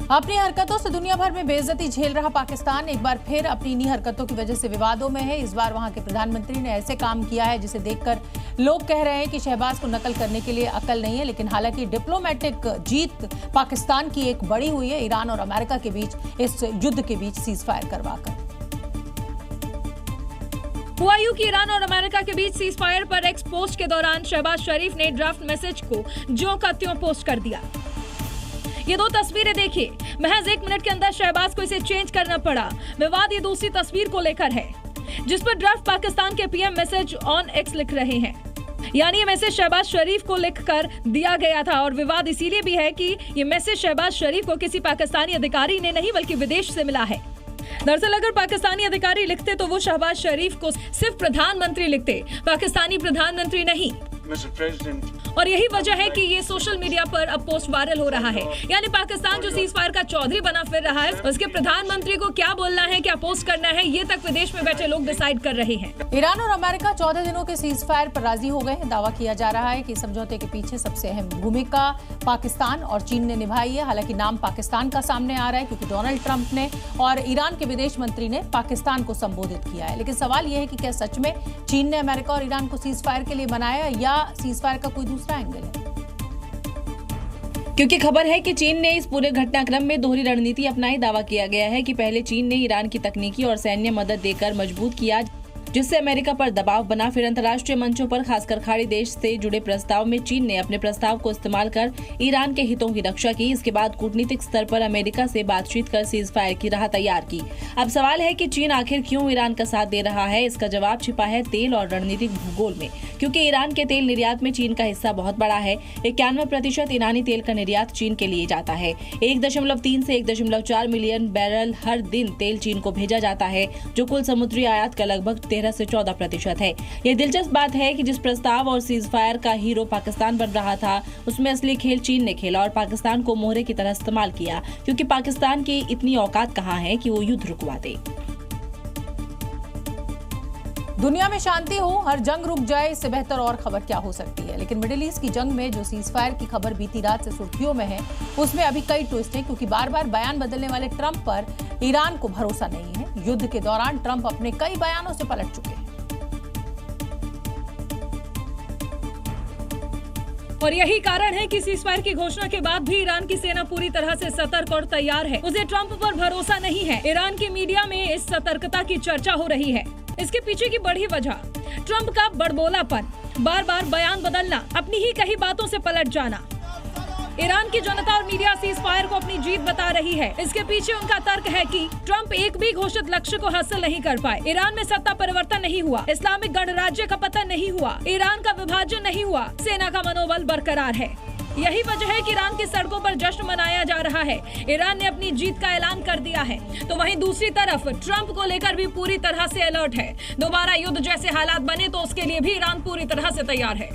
अपनी हरकतों से दुनिया भर में बेइज्जती झेल रहा पाकिस्तान एक बार फिर अपनी इन्हीं हरकतों की वजह से विवादों में है। इस बार वहां के प्रधानमंत्री ने ऐसे काम किया है जिसे देखकर लोग कह रहे हैं कि शहबाज को नकल करने के लिए अकल नहीं है। लेकिन हालांकि डिप्लोमेटिक जीत पाकिस्तान की एक बड़ी हुई है ईरान और अमेरिका के बीच इस युद्ध के बीच सीज फायर करवाकर। हुआ यूं कि ईरान और अमेरिका के बीच सीज फायर पर एक्स पोस्ट के दौरान शहबाज शरीफ ने ड्राफ्ट मैसेज को ज्यों का त्यों पोस्ट कर दिया। ये दो तस्वीरें देखिए, महज 1 मिनट के अंदर शहबाज को इसे चेंज करना पड़ा। विवाद ये दूसरी तस्वीर को लेकर है जिस पर ड्राफ्ट पाकिस्तान के पीएम मैसेज ऑन एक्स लिख रहे हैं। यानी ये मैसेज शहबाज शरीफ को लिखकर दिया गया था और विवाद इसीलिए भी है कि ये मैसेज शहबाज शरीफ को किसी पाकिस्तानी अधिकारी ने नहीं बल्कि विदेश से मिला है। दरअसल अगर पाकिस्तानी अधिकारी लिखते तो वो शहबाज शरीफ को सिर्फ प्रधानमंत्री लिखते, पाकिस्तानी प्रधानमंत्री नहीं। और यही वजह है कि ये सोशल मीडिया पर अब पोस्ट वायरल हो रहा है। यानी पाकिस्तान जो सीज फायर का चौधरी बना फिर रहा है, उसके प्रधानमंत्री को क्या बोलना है, क्या पोस्ट करना है, ये तक विदेश में बैठे लोग डिसाइड कर रहे हैं। ईरान और अमेरिका 14 दिनों के सीज फायर पर राजी हो गए हैं। दावा किया जा रहा है कि समझौते के पीछे सबसे अहम भूमिका पाकिस्तान और चीन ने निभाई है। हालांकि नाम पाकिस्तान का सामने आ रहा है क्योंकि डोनाल्ड ट्रंप ने और ईरान के विदेश मंत्री ने पाकिस्तान को संबोधित किया है। लेकिन सवाल यह है कि क्या सच में चीन ने अमेरिका और ईरान को सीज फायर के लिए बनाया या सीज फायर का कोई दूसरा एंगल है? क्योंकि खबर है कि चीन ने इस पूरे घटनाक्रम में दोहरी रणनीति अपनाई। दावा किया गया है कि पहले चीन ने ईरान की तकनीकी और सैन्य मदद देकर मजबूत किया, जिससे अमेरिका पर दबाव बना। फिर अंतर्राष्ट्रीय मंचों पर खासकर खाड़ी देश से जुड़े प्रस्ताव में चीन ने अपने प्रस्ताव को इस्तेमाल कर ईरान के हितों की रक्षा की। इसके बाद कूटनीतिक स्तर पर अमेरिका से बातचीत कर सीज फायर की राह तैयार की। अब सवाल है कि चीन आखिर क्यों ईरान का साथ दे रहा है? इसका जवाब छिपा है तेल और रणनीतिक भूगोल में, क्योंकि ईरान के तेल निर्यात में चीन का हिस्सा बहुत बड़ा है। 91% ईरानी तेल का निर्यात चीन के लिए जाता है। 1.3 से 1.4 मिलियन बैरल हर दिन तेल चीन को भेजा जाता है, जो कुल समुद्री आयात का लगभग 13 से 14% है। यह दिलचस्प बात है कि जिस प्रस्ताव और सीज फायर का हीरो पाकिस्तान बन रहा था, उसमें असली खेल चीन ने खेला और पाकिस्तान को मोहरे की तरह इस्तेमाल किया, क्योंकि पाकिस्तान की इतनी औकात कहां है कि वो युद्ध रुकवा दे। दुनिया में शांति हो, हर जंग रुक जाए, इससे बेहतर और खबर क्या हो सकती है। लेकिन मिडिल ईस्ट की जंग में जो सीज फायर की खबर बीती रात से सुर्खियों में है, उसमें अभी कई ट्विस्ट हैं, क्योंकि बार बार बयान बदलने वाले ट्रंप पर ईरान को भरोसा नहीं है। युद्ध के दौरान ट्रंप अपने कई बयानों से पलट चुके हैं। और यही कारण है कि सीज फायर की घोषणा के बाद भी ईरान की सेना पूरी तरह से सतर्क और तैयार है। उसे ट्रंप पर भरोसा नहीं है। ईरान की मीडिया में इस सतर्कता की चर्चा हो रही है। इसके पीछे की बड़ी वजह ट्रंप का बड़बोलापन, बार बार बयान बदलना, अपनी ही कही बातों से पलट जाना। ईरान की जनता और मीडिया सीज फायर को अपनी जीत बता रही है। इसके पीछे उनका तर्क है कि ट्रंप एक भी घोषित लक्ष्य को हासिल नहीं कर पाए। ईरान में सत्ता परिवर्तन नहीं हुआ, इस्लामिक गणराज्य का पतन नहीं हुआ, ईरान का विभाजन नहीं हुआ, सेना का मनोबल बरकरार है। यही वजह है कि ईरान की सड़कों पर जश्न मनाया जा रहा है। ईरान ने अपनी जीत का ऐलान कर दिया है, तो वहीं दूसरी तरफ ट्रंप को लेकर भी पूरी तरह से अलर्ट है। दोबारा युद्ध जैसे हालात बने तो उसके लिए भी ईरान पूरी तरह से तैयार है।